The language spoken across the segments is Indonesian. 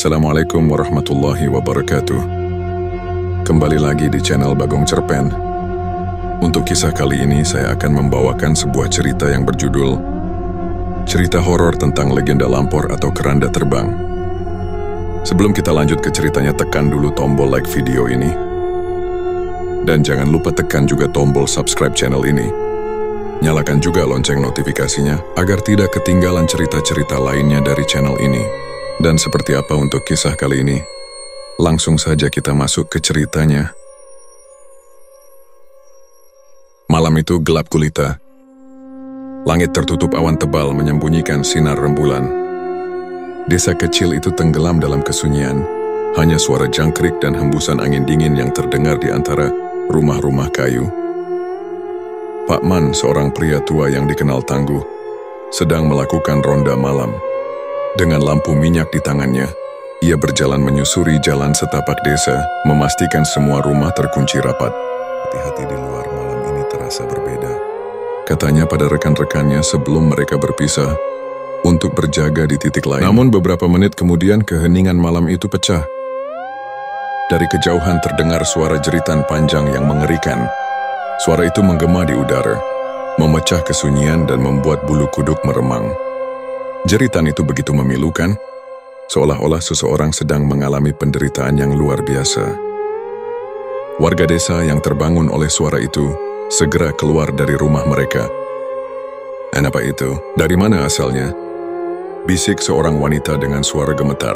Assalamualaikum warahmatullahi wabarakatuh. Kembali lagi di channel Bagong Cerpen. Untuk kisah kali ini saya akan membawakan sebuah cerita yang berjudul Cerita Horor tentang Legenda Lampor atau Keranda Terbang. Sebelum kita lanjut ke ceritanya, tekan dulu tombol like video ini. Dan jangan lupa tekan juga tombol subscribe channel ini. Nyalakan juga lonceng notifikasinya agar tidak ketinggalan cerita-cerita lainnya dari channel ini. Dan seperti apa untuk kisah kali ini? Langsung saja kita masuk ke ceritanya. Malam itu gelap gulita. Langit tertutup awan tebal menyembunyikan sinar rembulan. Desa kecil itu tenggelam dalam kesunyian. Hanya suara jangkrik dan hembusan angin dingin yang terdengar di antara rumah-rumah kayu. Pak Man, seorang pria tua yang dikenal tangguh, sedang melakukan ronda malam. Dengan lampu minyak di tangannya, ia berjalan menyusuri jalan setapak desa, memastikan semua rumah terkunci rapat. Hati-hati di luar, malam ini terasa berbeda, katanya pada rekan-rekannya sebelum mereka berpisah untuk berjaga di titik lain. Namun beberapa menit kemudian keheningan malam itu pecah. Dari kejauhan terdengar suara jeritan panjang yang mengerikan. Suara itu menggema di udara, memecah kesunyian dan membuat bulu kuduk meremang. Jeritan itu begitu memilukan, seolah-olah seseorang sedang mengalami penderitaan yang luar biasa. Warga desa yang terbangun oleh suara itu segera keluar dari rumah mereka. Apa itu? Dari mana asalnya? Bisik seorang wanita dengan suara gemetar,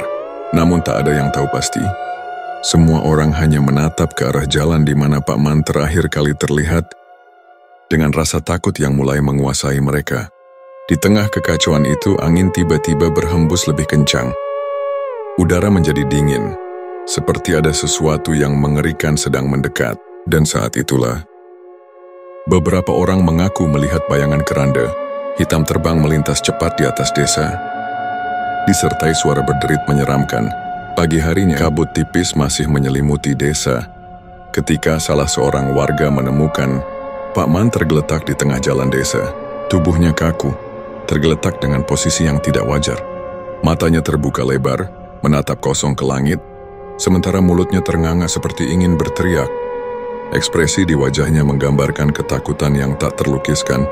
namun tak ada yang tahu pasti. Semua orang hanya menatap ke arah jalan di mana Pak Man terakhir kali terlihat, dengan rasa takut yang mulai menguasai mereka. Di tengah kekacauan itu, angin tiba-tiba berhembus lebih kencang. Udara menjadi dingin, seperti ada sesuatu yang mengerikan sedang mendekat. Dan saat itulah, beberapa orang mengaku melihat bayangan keranda hitam terbang melintas cepat di atas desa. Disertai suara berderit menyeramkan, pagi harinya kabut tipis masih menyelimuti desa, ketika salah seorang warga menemukan Pak Man tergeletak di tengah jalan desa. Tubuhnya kaku, tergeletak dengan posisi yang tidak wajar. Matanya terbuka lebar, menatap kosong ke langit, sementara mulutnya ternganga seperti ingin berteriak. Ekspresi di wajahnya menggambarkan ketakutan yang tak terlukiskan,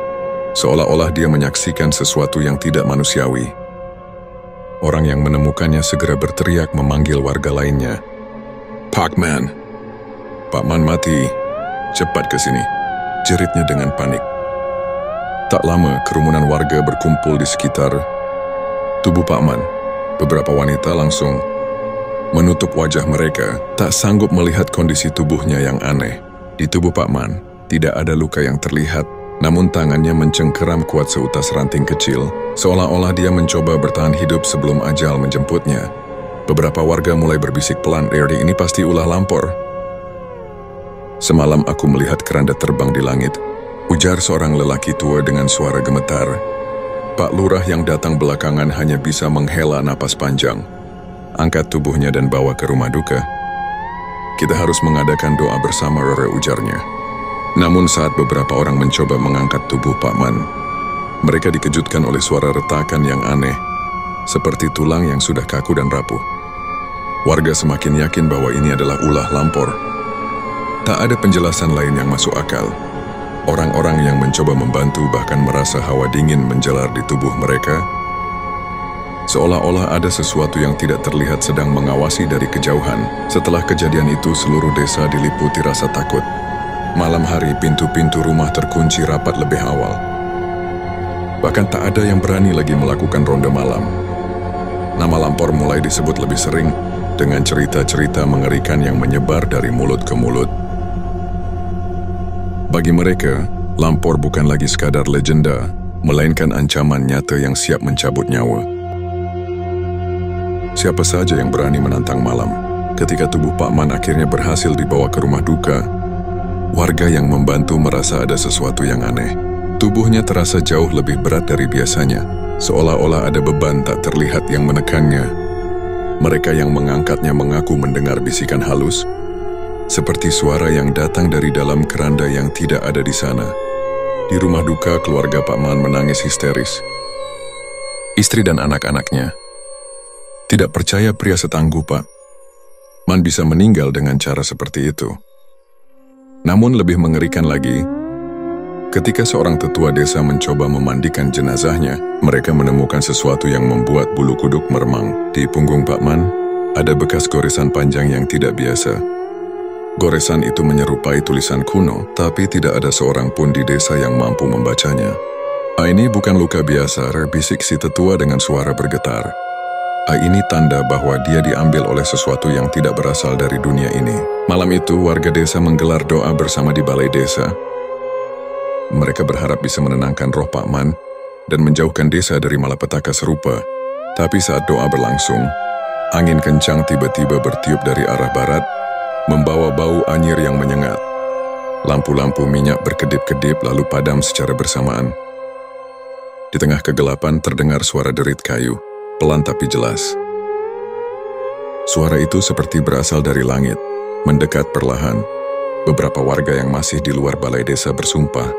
seolah-olah dia menyaksikan sesuatu yang tidak manusiawi. Orang yang menemukannya segera berteriak memanggil warga lainnya. Pak Man! Pak Man mati! Cepat ke sini! Jeritnya dengan panik. Tak lama, kerumunan warga berkumpul di sekitar tubuh Pak Man. Beberapa wanita langsung menutup wajah mereka, tak sanggup melihat kondisi tubuhnya yang aneh. Di tubuh Pak Man tidak ada luka yang terlihat, namun tangannya mencengkeram kuat seutas ranting kecil, seolah-olah dia mencoba bertahan hidup sebelum ajal menjemputnya. Beberapa warga mulai berbisik pelan, ini pasti ulah Lampor. Semalam aku melihat keranda terbang di langit, ujar seorang lelaki tua dengan suara gemetar. Pak Lurah yang datang belakangan hanya bisa menghela napas panjang. Angkat tubuhnya dan bawa ke rumah duka. Kita harus mengadakan doa bersama, ujarnya. Namun saat beberapa orang mencoba mengangkat tubuh Pak Man, mereka dikejutkan oleh suara retakan yang aneh, seperti tulang yang sudah kaku dan rapuh. Warga semakin yakin bahwa ini adalah ulah Lampor. Tak ada penjelasan lain yang masuk akal. Orang-orang yang mencoba membantu bahkan merasa hawa dingin menjalar di tubuh mereka. Seolah-olah ada sesuatu yang tidak terlihat sedang mengawasi dari kejauhan. Setelah kejadian itu, seluruh desa diliputi rasa takut. Malam hari, pintu-pintu rumah terkunci rapat lebih awal. Bahkan tak ada yang berani lagi melakukan ronda malam. Nama Lampor mulai disebut lebih sering, dengan cerita-cerita mengerikan yang menyebar dari mulut ke mulut. Bagi mereka, Lampor bukan lagi sekadar legenda, melainkan ancaman nyata yang siap mencabut nyawa. Siapa saja yang berani menantang malam. Ketika tubuh Pak Man akhirnya berhasil dibawa ke rumah duka, warga yang membantu merasa ada sesuatu yang aneh. Tubuhnya terasa jauh lebih berat dari biasanya, seolah-olah ada beban tak terlihat yang menekannya. Mereka yang mengangkatnya mengaku mendengar bisikan halus, seperti suara yang datang dari dalam keranda yang tidak ada di sana. Di rumah duka, keluarga Pak Man menangis histeris. Istri dan anak-anaknya Tidak percaya pria setangguh, Pak. Man bisa meninggal dengan cara seperti itu. Namun lebih mengerikan lagi, ketika seorang tetua desa mencoba memandikan jenazahnya, mereka menemukan sesuatu yang membuat bulu kuduk meremang. Di punggung Pak Man, ada bekas goresan panjang yang tidak biasa. Goresan itu menyerupai tulisan kuno, tapi tidak ada seorang pun di desa yang mampu membacanya. Ini bukan luka biasa, bisik si tetua dengan suara bergetar. Ini tanda bahwa dia diambil oleh sesuatu yang tidak berasal dari dunia ini. Malam itu, warga desa menggelar doa bersama di balai desa. Mereka berharap bisa menenangkan roh Pak Man dan menjauhkan desa dari malapetaka serupa. Tapi saat doa berlangsung, angin kencang tiba-tiba bertiup dari arah barat, membawa bau anyir yang menyengat. Lampu-lampu minyak berkedip-kedip lalu padam secara bersamaan. Di tengah kegelapan terdengar suara derit kayu, pelan tapi jelas. Suara itu seperti berasal dari langit, mendekat perlahan. Beberapa warga yang masih di luar balai desa bersumpah.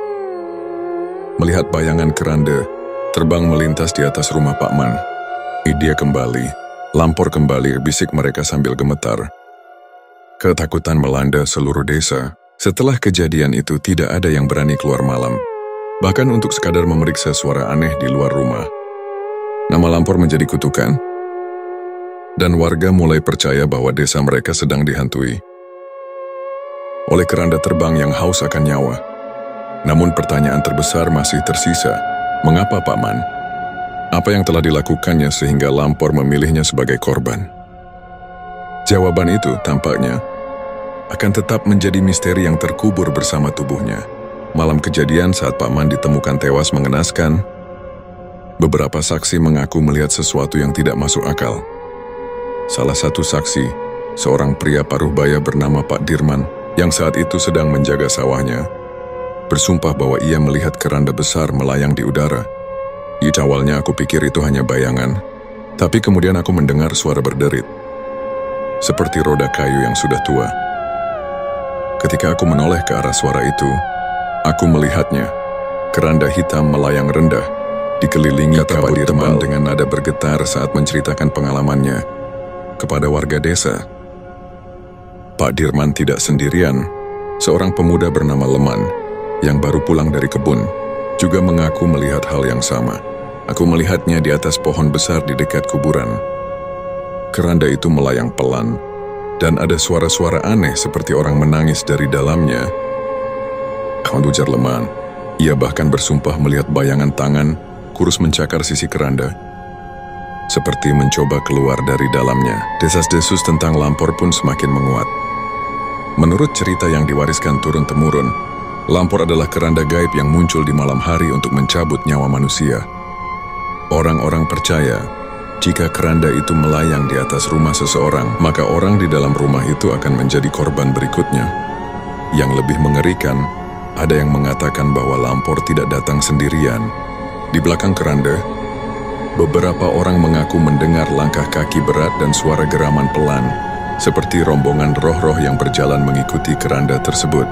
Melihat bayangan keranda terbang melintas di atas rumah Pak Man. Dia kembali, lampor kembali, bisik mereka sambil gemetar. Ketakutan melanda seluruh desa. Setelah kejadian itu tidak ada yang berani keluar malam. Bahkan untuk sekadar memeriksa suara aneh di luar rumah. Nama lampor menjadi kutukan, dan warga mulai percaya bahwa desa mereka sedang dihantui oleh keranda terbang yang haus akan nyawa. Namun pertanyaan terbesar masih tersisa. Mengapa Pak Man? Apa yang telah dilakukannya sehingga lampor memilihnya sebagai korban? Jawaban itu tampaknya akan tetap menjadi misteri yang terkubur bersama tubuhnya. Malam kejadian saat Pak Man ditemukan tewas mengenaskan. Beberapa saksi mengaku melihat sesuatu yang tidak masuk akal. Salah satu saksi, seorang pria paruh baya bernama Pak Dirman, yang saat itu sedang menjaga sawahnya, bersumpah bahwa ia melihat keranda besar melayang di udara. Awalnya aku pikir itu hanya bayangan, tapi kemudian aku mendengar suara berderit, seperti roda kayu yang sudah tua. Ketika aku menoleh ke arah suara itu, aku melihatnya, keranda hitam melayang rendah, dikelilingi kabut tebal dengan nada bergetar saat menceritakan pengalamannya kepada warga desa. Pak Dirman tidak sendirian. Seorang pemuda bernama Leman yang baru pulang dari kebun juga mengaku melihat hal yang sama. Aku melihatnya di atas pohon besar di dekat kuburan. Keranda itu melayang pelan dan ada suara-suara aneh seperti orang menangis dari dalamnya. Ujar Leman. Ia bahkan bersumpah melihat bayangan tangan kurus mencakar sisi keranda, seperti mencoba keluar dari dalamnya. Desas-desus tentang lampor pun semakin menguat. Menurut cerita yang diwariskan turun-temurun, lampor adalah keranda gaib yang muncul di malam hari untuk mencabut nyawa manusia. Orang-orang percaya, jika keranda itu melayang di atas rumah seseorang, maka orang di dalam rumah itu akan menjadi korban berikutnya. Yang lebih mengerikan, ada yang mengatakan bahwa lampor tidak datang sendirian. Di belakang keranda, beberapa orang mengaku mendengar langkah kaki berat dan suara geraman pelan, seperti rombongan roh-roh yang berjalan mengikuti keranda tersebut.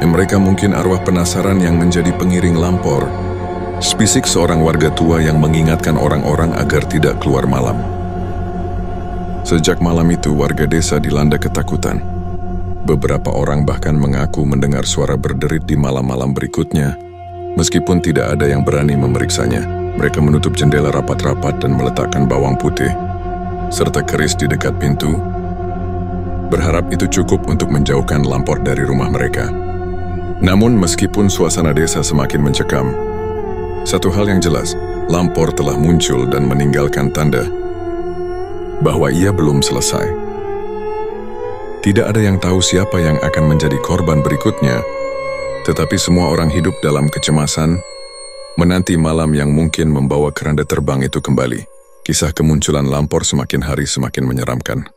Mereka mungkin arwah penasaran yang menjadi pengiring lampor. Bisik seorang warga tua yang mengingatkan orang-orang agar tidak keluar malam. Sejak malam itu, warga desa dilanda ketakutan. Beberapa orang bahkan mengaku mendengar suara berderit di malam-malam berikutnya, meskipun tidak ada yang berani memeriksanya. Mereka menutup jendela rapat-rapat dan meletakkan bawang putih, serta keris di dekat pintu, berharap itu cukup untuk menjauhkan lampor dari rumah mereka. Namun meskipun suasana desa semakin mencekam, satu hal yang jelas, lampor telah muncul dan meninggalkan tanda bahwa ia belum selesai. Tidak ada yang tahu siapa yang akan menjadi korban berikutnya, tetapi semua orang hidup dalam kecemasan, menanti malam yang mungkin membawa keranda terbang itu kembali. Kisah kemunculan lampor semakin hari semakin menyeramkan.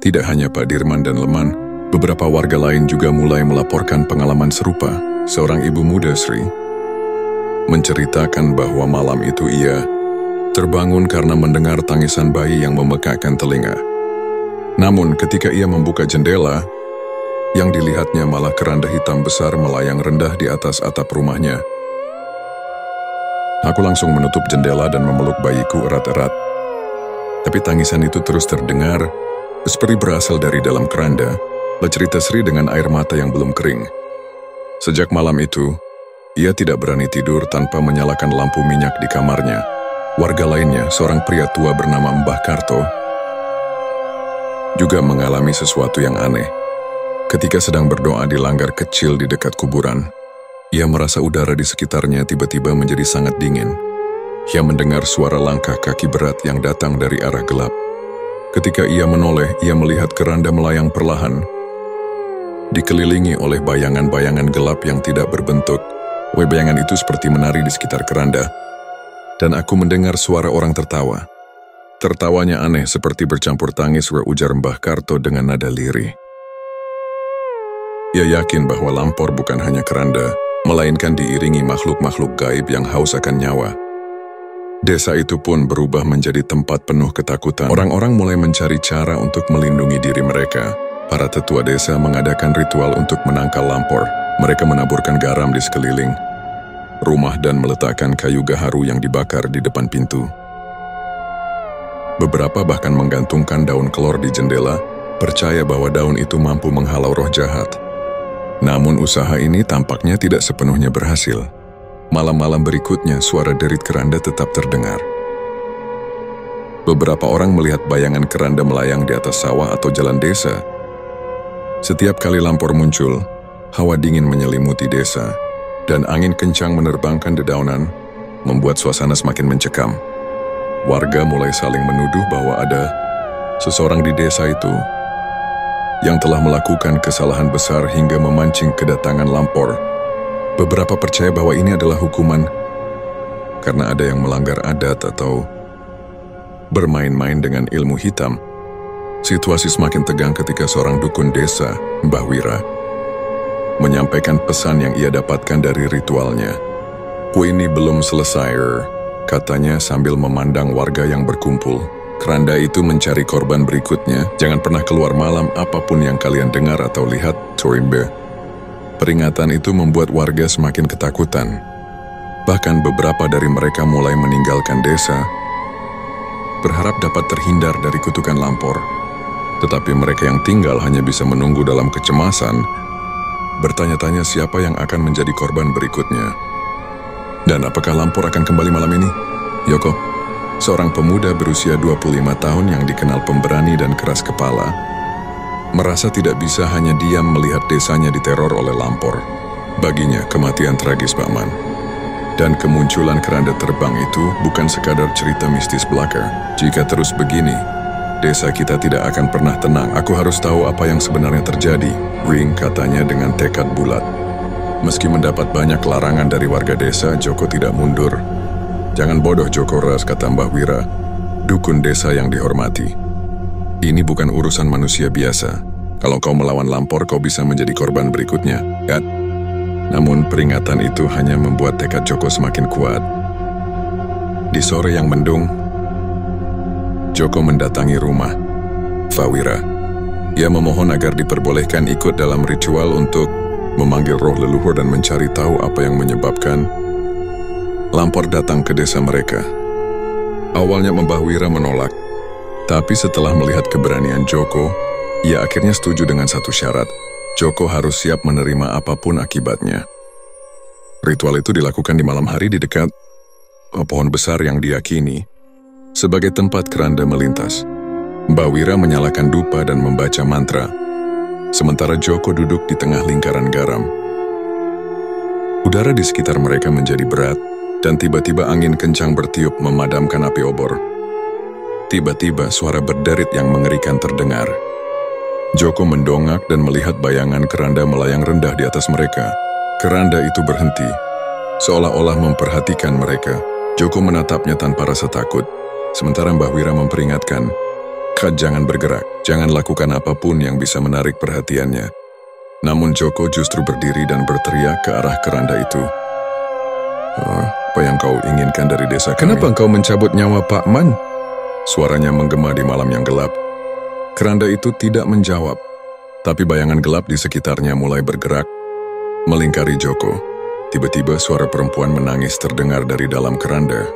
Tidak hanya Pak Dirman dan Leman, beberapa warga lain juga mulai melaporkan pengalaman serupa. Seorang ibu muda, Sri, menceritakan bahwa malam itu ia terbangun karena mendengar tangisan bayi yang memekakkan telinga. Namun ketika ia membuka jendela, yang dilihatnya malah keranda hitam besar melayang rendah di atas atap rumahnya. Aku langsung menutup jendela dan memeluk bayiku erat-erat. Tapi tangisan itu terus terdengar, seperti berasal dari dalam keranda, bercerita Sri dengan air mata yang belum kering. Sejak malam itu, ia tidak berani tidur tanpa menyalakan lampu minyak di kamarnya. Warga lainnya, seorang pria tua bernama Mbah Karto, juga mengalami sesuatu yang aneh. Ketika sedang berdoa di langgar kecil di dekat kuburan, ia merasa udara di sekitarnya tiba-tiba menjadi sangat dingin. Ia mendengar suara langkah kaki berat yang datang dari arah gelap. Ketika ia menoleh, ia melihat keranda melayang perlahan, dikelilingi oleh bayangan-bayangan gelap yang tidak berbentuk. Bayangan itu seperti menari di sekitar keranda. Dan aku mendengar suara orang tertawa. Tertawanya aneh seperti bercampur tangis, ujar Mbah Karto dengan nada lirih. Ia yakin bahwa Lampor bukan hanya keranda, melainkan diiringi makhluk-makhluk gaib yang haus akan nyawa. Desa itu pun berubah menjadi tempat penuh ketakutan. Orang-orang mulai mencari cara untuk melindungi diri mereka. Para tetua desa mengadakan ritual untuk menangkal Lampor. Mereka menaburkan garam di sekeliling rumah dan meletakkan kayu gaharu yang dibakar di depan pintu. Beberapa bahkan menggantungkan daun kelor di jendela, percaya bahwa daun itu mampu menghalau roh jahat. Namun usaha ini tampaknya tidak sepenuhnya berhasil. Malam-malam berikutnya, suara derit keranda tetap terdengar. Beberapa orang melihat bayangan keranda melayang di atas sawah atau jalan desa. Setiap kali Lampor muncul, hawa dingin menyelimuti desa, dan angin kencang menerbangkan dedaunan, membuat suasana semakin mencekam. Warga mulai saling menuduh bahwa ada seseorang di desa itu yang telah melakukan kesalahan besar hingga memancing kedatangan Lampor. Beberapa percaya bahwa ini adalah hukuman karena ada yang melanggar adat atau bermain-main dengan ilmu hitam. Situasi semakin tegang ketika seorang dukun desa, Mbah Wira, menyampaikan pesan yang ia dapatkan dari ritualnya. Ini belum selesai, katanya sambil memandang warga yang berkumpul. Keranda itu mencari korban berikutnya. Jangan pernah keluar malam apapun yang kalian dengar atau lihat, Torimbe. Peringatan itu membuat warga semakin ketakutan. Bahkan beberapa dari mereka mulai meninggalkan desa, berharap dapat terhindar dari kutukan Lampor. Tetapi mereka yang tinggal hanya bisa menunggu dalam kecemasan, bertanya-tanya siapa yang akan menjadi korban berikutnya. Dan apakah Lampor akan kembali malam ini? Yoko, seorang pemuda berusia 25 tahun yang dikenal pemberani dan keras kepala, merasa tidak bisa hanya diam melihat desanya diteror oleh Lampor. Baginya, kematian tragis Pak Man dan kemunculan keranda terbang itu bukan sekadar cerita mistis belaka. Jika terus begini, desa kita tidak akan pernah tenang. Aku harus tahu apa yang sebenarnya terjadi, Ring katanya dengan tekad bulat. Meski mendapat banyak larangan dari warga desa, Joko tidak mundur. Jangan bodoh Joko Ras, kata Mbah Wira, dukun desa yang dihormati. Ini bukan urusan manusia biasa. Kalau kau melawan Lampor, kau bisa menjadi korban berikutnya, kan? Namun peringatan itu hanya membuat tekad Joko semakin kuat. Di sore yang mendung, Joko mendatangi rumah Fawira. Ia memohon agar diperbolehkan ikut dalam ritual untuk memanggil roh leluhur dan mencari tahu apa yang menyebabkan Lampor datang ke desa mereka. Awalnya Mbah Wira menolak, tapi setelah melihat keberanian Joko, ia akhirnya setuju dengan satu syarat. Joko harus siap menerima apapun akibatnya. Ritual itu dilakukan di malam hari di dekat pohon besar yang diyakini sebagai tempat keranda melintas. Mbah Wira menyalakan dupa dan membaca mantra, sementara Joko duduk di tengah lingkaran garam. Udara di sekitar mereka menjadi berat, dan tiba-tiba angin kencang bertiup memadamkan api obor. Tiba-tiba suara berderit yang mengerikan terdengar. Joko mendongak dan melihat bayangan keranda melayang rendah di atas mereka. Keranda itu berhenti, seolah-olah memperhatikan mereka. Joko menatapnya tanpa rasa takut, sementara Mbah Wira memperingatkan, "Kak, jangan bergerak, jangan lakukan apapun yang bisa menarik perhatiannya." Namun Joko justru berdiri dan berteriak ke arah keranda itu. Apa yang kau inginkan dari desa kami? Kenapa engkau mencabut nyawa Pak Man? Suaranya menggema di malam yang gelap. Keranda itu tidak menjawab, tapi bayangan gelap di sekitarnya mulai bergerak, melingkari Joko. Tiba-tiba suara perempuan menangis terdengar dari dalam keranda.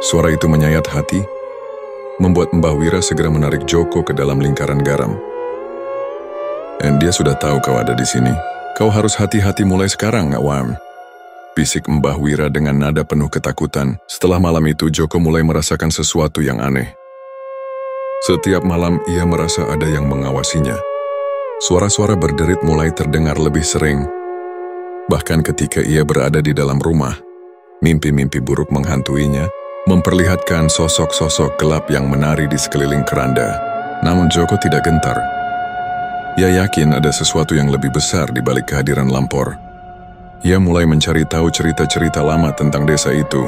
Suara itu menyayat hati. membuat Mbah Wira segera menarik Joko ke dalam lingkaran garam. "Dan dia sudah tahu kau ada di sini. Kau harus hati-hati mulai sekarang, Awam," bisik Mbah Wira dengan nada penuh ketakutan. Setelah malam itu, Joko mulai merasakan sesuatu yang aneh. Setiap malam ia merasa ada yang mengawasinya. Suara-suara berderit mulai terdengar lebih sering. Bahkan ketika ia berada di dalam rumah, mimpi-mimpi buruk menghantuinya, memperlihatkan sosok-sosok gelap yang menari di sekeliling keranda. Namun Joko tidak gentar. Ia yakin ada sesuatu yang lebih besar di balik kehadiran Lampor. Ia mulai mencari tahu cerita-cerita lama tentang desa itu,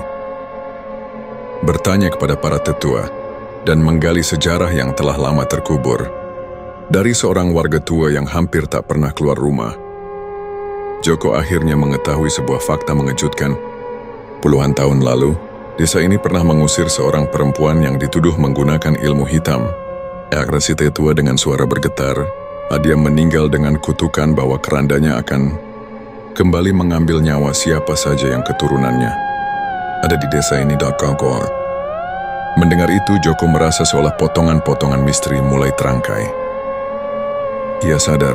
bertanya kepada para tetua, dan menggali sejarah yang telah lama terkubur. Dari seorang warga tua yang hampir tak pernah keluar rumah, Joko akhirnya mengetahui sebuah fakta mengejutkan. Puluhan tahun lalu, desa ini pernah mengusir seorang perempuan yang dituduh menggunakan ilmu hitam. Si tetua dengan suara bergetar, dia meninggal dengan kutukan bahwa kerandanya akan kembali mengambil nyawa siapa saja yang keturunannya ada di desa ini. Mendengar itu, Joko merasa seolah potongan-potongan misteri mulai terangkai. Ia sadar,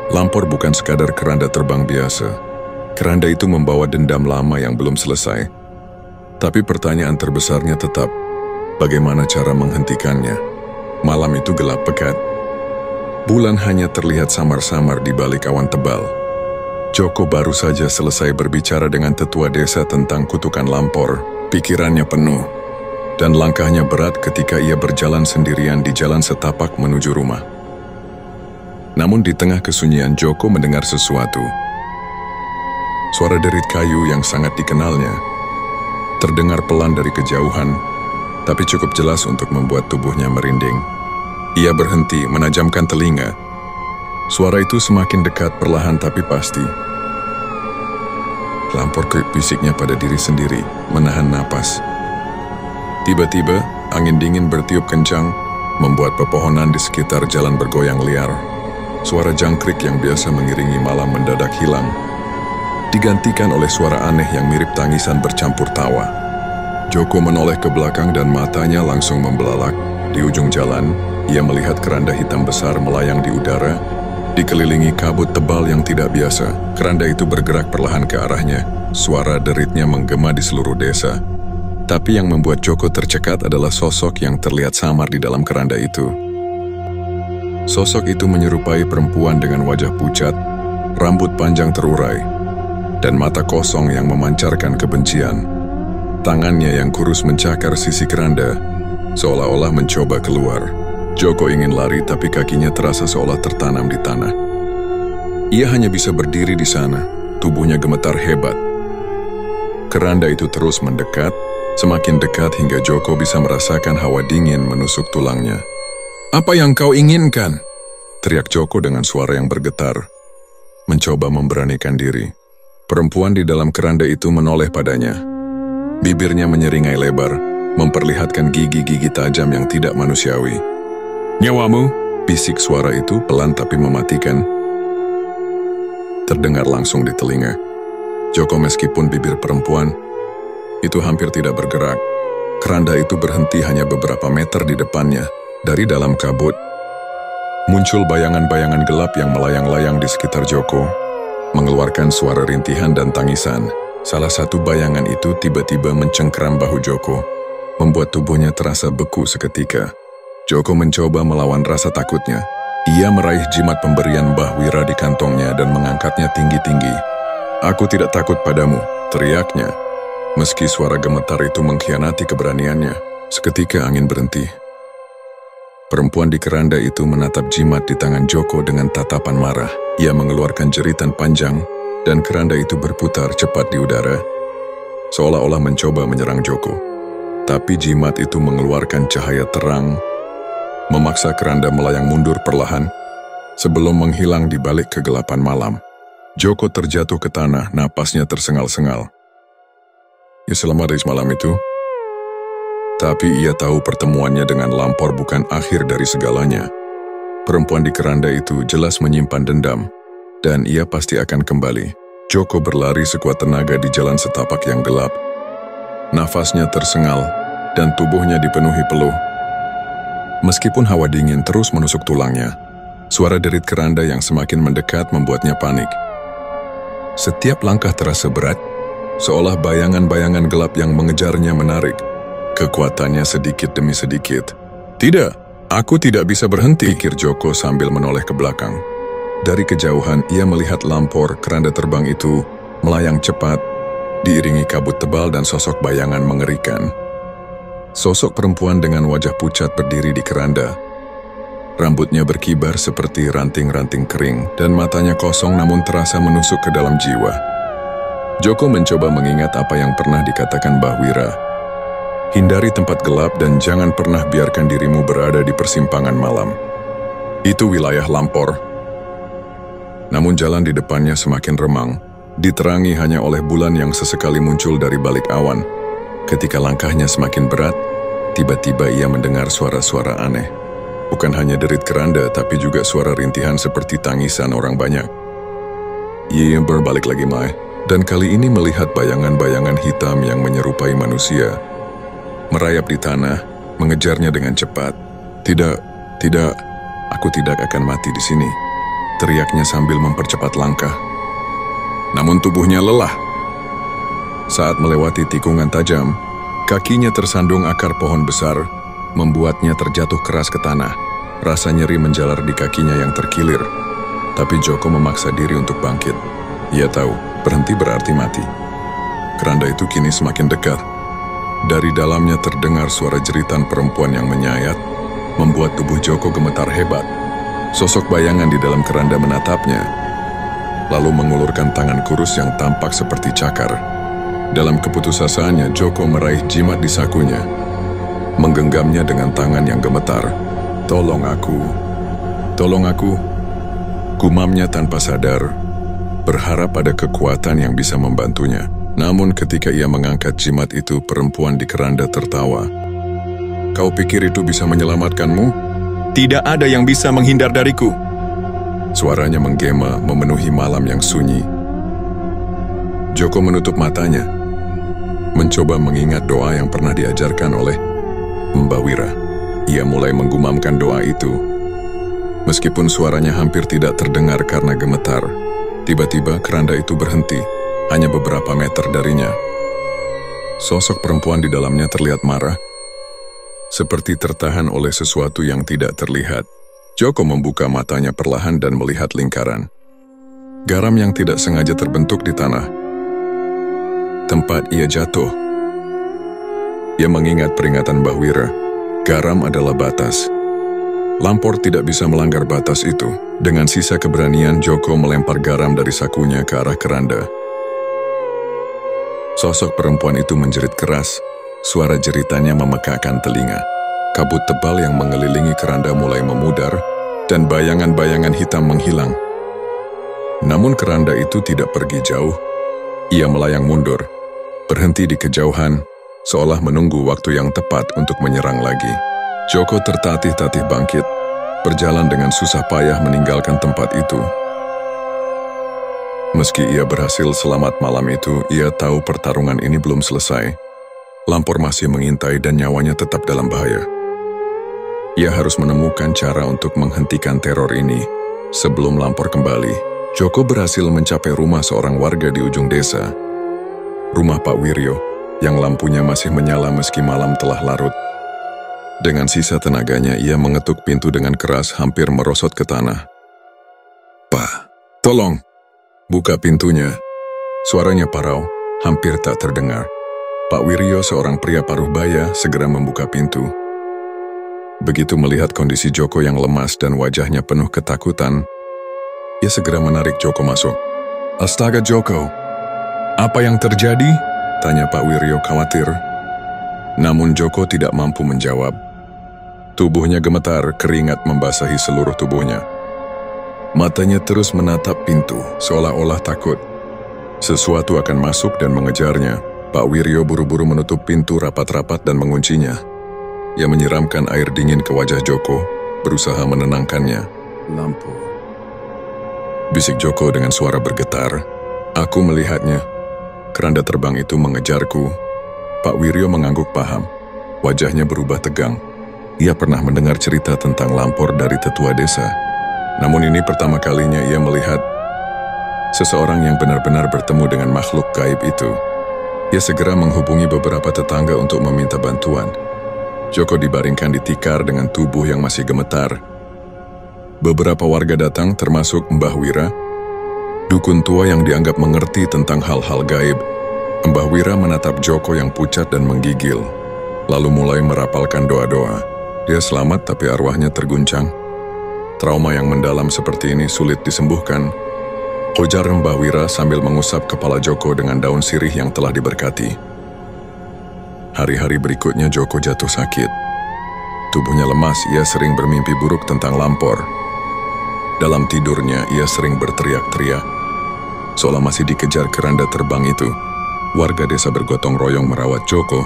Lampor bukan sekadar keranda terbang biasa. Keranda itu membawa dendam lama yang belum selesai. Tapi pertanyaan terbesarnya tetap, bagaimana cara menghentikannya? Malam itu gelap pekat. Bulan hanya terlihat samar-samar di balik awan tebal. Joko baru saja selesai berbicara dengan tetua desa tentang kutukan Lampor. Pikirannya penuh, dan langkahnya berat ketika ia berjalan sendirian di jalan setapak menuju rumah. Namun di tengah kesunyian, Joko mendengar sesuatu. Suara derit kayu yang sangat dikenalnya terdengar pelan dari kejauhan, tapi cukup jelas untuk membuat tubuhnya merinding. Ia berhenti, menajamkan telinga. Suara itu semakin dekat, perlahan tapi pasti. Lampor, bisiknya pada diri sendiri, menahan napas. Tiba-tiba, angin dingin bertiup kencang, membuat pepohonan di sekitar jalan bergoyang liar. Suara jangkrik yang biasa mengiringi malam mendadak hilang, digantikan oleh suara aneh yang mirip tangisan bercampur tawa. Joko menoleh ke belakang dan matanya langsung membelalak. Di ujung jalan, ia melihat keranda hitam besar melayang di udara, dikelilingi kabut tebal yang tidak biasa. Keranda itu bergerak perlahan ke arahnya. Suara deritnya menggema di seluruh desa. Tapi yang membuat Joko tercekat adalah sosok yang terlihat samar di dalam keranda itu. Sosok itu menyerupai perempuan dengan wajah pucat, rambut panjang terurai, dan mata kosong yang memancarkan kebencian. Tangannya yang kurus mencakar sisi keranda, seolah-olah mencoba keluar. Joko ingin lari, tapi kakinya terasa seolah tertanam di tanah. Ia hanya bisa berdiri di sana, tubuhnya gemetar hebat. Keranda itu terus mendekat, semakin dekat hingga Joko bisa merasakan hawa dingin menusuk tulangnya. "Apa yang kau inginkan?" teriak Joko dengan suara yang bergetar. Mencoba memberanikan diri. Perempuan di dalam keranda itu menoleh padanya. Bibirnya menyeringai lebar, memperlihatkan gigi-gigi tajam yang tidak manusiawi. "Nyawamu?" bisik suara itu pelan tapi mematikan. Terdengar langsung di telinga. Joko meskipun bibir perempuan itu hampir tidak bergerak. Keranda itu berhenti hanya beberapa meter di depannya. Dari dalam kabut, muncul bayangan-bayangan gelap yang melayang-layang di sekitar Joko, mengeluarkan suara rintihan dan tangisan. Salah satu bayangan itu tiba-tiba mencengkeram bahu Joko, membuat tubuhnya terasa beku seketika. Joko mencoba melawan rasa takutnya. Ia meraih jimat pemberian Mbah Wira di kantongnya dan mengangkatnya tinggi-tinggi. "Aku tidak takut padamu," teriaknya. Meski suara gemetar itu mengkhianati keberaniannya, seketika angin berhenti. Perempuan di keranda itu menatap jimat di tangan Joko dengan tatapan marah. Ia mengeluarkan jeritan panjang, dan keranda itu berputar cepat di udara, seolah-olah mencoba menyerang Joko. Tapi jimat itu mengeluarkan cahaya terang, memaksa keranda melayang mundur perlahan, sebelum menghilang di balik kegelapan malam. Joko terjatuh ke tanah, napasnya tersengal-sengal. Ya, selama dari malam itu, tapi ia tahu pertemuannya dengan Lampor bukan akhir dari segalanya. Perempuan di keranda itu jelas menyimpan dendam, dan ia pasti akan kembali. Joko berlari sekuat tenaga di jalan setapak yang gelap. Nafasnya tersengal, dan tubuhnya dipenuhi peluh. Meskipun hawa dingin terus menusuk tulangnya, suara derit keranda yang semakin mendekat membuatnya panik. Setiap langkah terasa berat, seolah bayangan-bayangan gelap yang mengejarnya menarik kekuatannya sedikit demi sedikit. "Tidak, aku tidak bisa berhenti," pikir Joko sambil menoleh ke belakang. Dari kejauhan ia melihat lampor keranda terbang itu melayang cepat, diiringi kabut tebal dan sosok bayangan mengerikan. Sosok perempuan dengan wajah pucat berdiri di keranda. Rambutnya berkibar seperti ranting-ranting kering dan matanya kosong namun terasa menusuk ke dalam jiwa. Joko mencoba mengingat apa yang pernah dikatakan Mbah Wira. Hindari tempat gelap dan jangan pernah biarkan dirimu berada di persimpangan malam. Itu wilayah lampor. Namun jalan di depannya semakin remang, diterangi hanya oleh bulan yang sesekali muncul dari balik awan. Ketika langkahnya semakin berat, tiba-tiba ia mendengar suara-suara aneh. Bukan hanya derit keranda, tapi juga suara rintihan seperti tangisan orang banyak. Ia berbalik lagi Mai, dan kali ini melihat bayangan-bayangan hitam yang menyerupai manusia. Merayap di tanah, mengejarnya dengan cepat. Tidak, aku tidak akan mati di sini, teriaknya sambil mempercepat langkah. Namun tubuhnya lelah. Saat melewati tikungan tajam, kakinya tersandung akar pohon besar, membuatnya terjatuh keras ke tanah. Rasa nyeri menjalar di kakinya yang terkilir. Tapi Joko memaksa diri untuk bangkit. Ia tahu, berhenti berarti mati. Keranda itu kini semakin dekat. Dari dalamnya terdengar suara jeritan perempuan yang menyayat, membuat tubuh Joko gemetar hebat. Sosok bayangan di dalam keranda menatapnya, lalu mengulurkan tangan kurus yang tampak seperti cakar. Dalam keputusasaannya, Joko meraih jimat di sakunya, menggenggamnya dengan tangan yang gemetar. Tolong aku, gumamnya tanpa sadar, berharap ada kekuatan yang bisa membantunya. Namun ketika ia mengangkat jimat itu, perempuan di keranda tertawa. "Kau pikir itu bisa menyelamatkanmu? Tidak ada yang bisa menghindar dariku." Suaranya menggema memenuhi malam yang sunyi. Joko menutup matanya, mencoba mengingat doa yang pernah diajarkan oleh Mbah Wira. Ia mulai menggumamkan doa itu. Meskipun suaranya hampir tidak terdengar karena gemetar, tiba-tiba keranda itu berhenti, hanya beberapa meter darinya. Sosok perempuan di dalamnya terlihat marah, seperti tertahan oleh sesuatu yang tidak terlihat. Joko membuka matanya perlahan dan melihat lingkaran garam yang tidak sengaja terbentuk di tanah. Tempat ia jatuh. Ia mengingat peringatan Mbah Wira. Garam adalah batas. Lampor tidak bisa melanggar batas itu. Dengan sisa keberanian, Joko melempar garam dari sakunya ke arah keranda. Sosok perempuan itu menjerit keras. Suara jeritannya memekakkan telinga. Kabut tebal yang mengelilingi keranda mulai memudar, dan bayangan-bayangan hitam menghilang. Namun keranda itu tidak pergi jauh. Ia melayang mundur, berhenti di kejauhan, seolah menunggu waktu yang tepat untuk menyerang lagi. Joko tertatih-tatih bangkit, berjalan dengan susah payah meninggalkan tempat itu. Meski ia berhasil selamat malam itu, ia tahu pertarungan ini belum selesai. Lampor masih mengintai dan nyawanya tetap dalam bahaya. Ia harus menemukan cara untuk menghentikan teror ini sebelum Lampor kembali. Joko berhasil mencapai rumah seorang warga di ujung desa. Rumah Pak Wiryo, yang lampunya masih menyala meski malam telah larut. Dengan sisa tenaganya, ia mengetuk pintu dengan keras, hampir merosot ke tanah. "Pak, tolong, buka pintunya." Suaranya parau, hampir tak terdengar. Pak Wiryo, seorang pria paruh baya, segera membuka pintu. Begitu melihat kondisi Joko yang lemas dan wajahnya penuh ketakutan, ia segera menarik Joko masuk. "Astaga Joko, apa yang terjadi?" tanya Pak Wiryo khawatir. Namun Joko tidak mampu menjawab. Tubuhnya gemetar, keringat membasahi seluruh tubuhnya. Matanya terus menatap pintu, seolah-olah takut sesuatu akan masuk dan mengejarnya. Pak Wiryo buru-buru menutup pintu rapat-rapat dan menguncinya. Ia menyiramkan air dingin ke wajah Joko, berusaha menenangkannya. "Lampu," bisik Joko dengan suara bergetar. "Aku melihatnya. Keranda terbang itu mengejarku." Pak Wiryo mengangguk paham. Wajahnya berubah tegang. ia pernah mendengar cerita tentang Lampor dari tetua desa. Namun ini pertama kalinya ia melihat seseorang yang benar-benar bertemu dengan makhluk gaib itu. Ia segera menghubungi beberapa tetangga untuk meminta bantuan. Joko dibaringkan di tikar dengan tubuh yang masih gemetar. Beberapa warga datang termasuk Mbah Wira, dukun tua yang dianggap mengerti tentang hal-hal gaib. Mbah Wira menatap Joko yang pucat dan menggigil, lalu mulai merapalkan doa-doa. Dia selamat tapi arwahnya terguncang. Trauma yang mendalam seperti ini sulit disembuhkan, ujar Mbah Wira sambil mengusap kepala Joko dengan daun sirih yang telah diberkati. Hari-hari berikutnya Joko jatuh sakit. Tubuhnya lemas, ia sering bermimpi buruk tentang Lampor. Dalam tidurnya ia sering berteriak-teriak, seolah masih dikejar keranda terbang itu. Warga desa bergotong royong merawat Joko,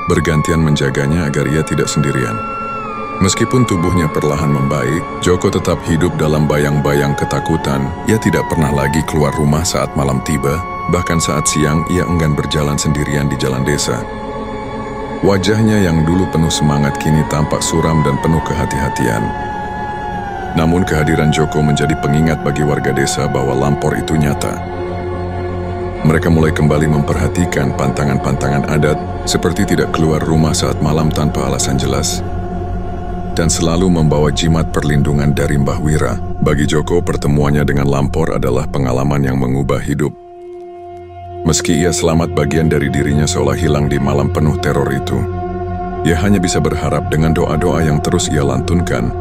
bergantian menjaganya agar ia tidak sendirian. Meskipun tubuhnya perlahan membaik, Joko tetap hidup dalam bayang-bayang ketakutan. Ia tidak pernah lagi keluar rumah saat malam tiba, bahkan saat siang ia enggan berjalan sendirian di jalan desa. Wajahnya yang dulu penuh semangat kini tampak suram dan penuh kehati-hatian. Namun kehadiran Joko menjadi pengingat bagi warga desa bahwa Lampor itu nyata. Mereka mulai kembali memperhatikan pantangan-pantangan adat, seperti tidak keluar rumah saat malam tanpa alasan jelas, dan selalu membawa jimat perlindungan dari Mbah Wira. Bagi Joko, pertemuannya dengan Lampor adalah pengalaman yang mengubah hidup. Meski ia selamat, bagian dari dirinya seolah hilang di malam penuh teror itu. Ia hanya bisa berharap dengan doa-doa yang terus ia lantunkan,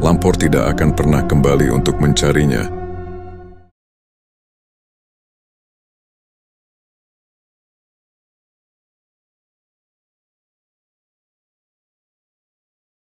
Lampor tidak akan pernah kembali untuk mencarinya.